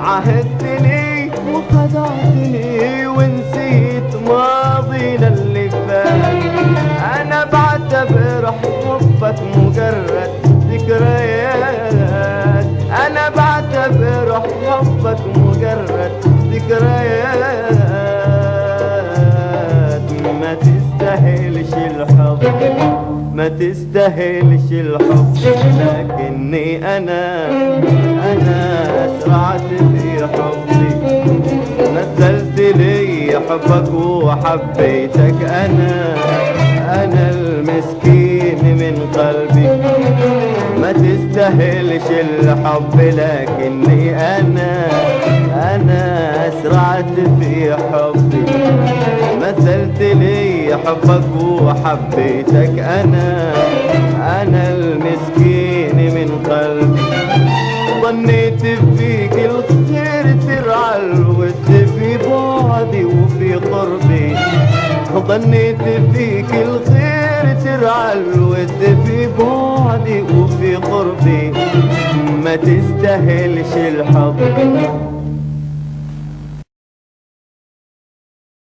عهدتني وخدعتني ونسيت ماضينا اللي فات. انا بعتبر حبك مجرد ذكريات، انا بعتبر حبك مجرد ذكريات. ما تستاهلش الحب، ما تستاهلش الحب، لكني انا اسرعت في حبي. مثلت لي حبك وحبيتك، انا المسكين من قلبي. ما تستاهلش الحب، لكني انا اسرعت في حبي. مثلت لي حبك وحبيتك، انا المسكين من قلبي. ظنيت فيك الخير ترعى الود في بعدي وفي قربي. ظنيت فيك الخير ترعى الود في بعدي وفي قربي. ما تستاهلش الحب،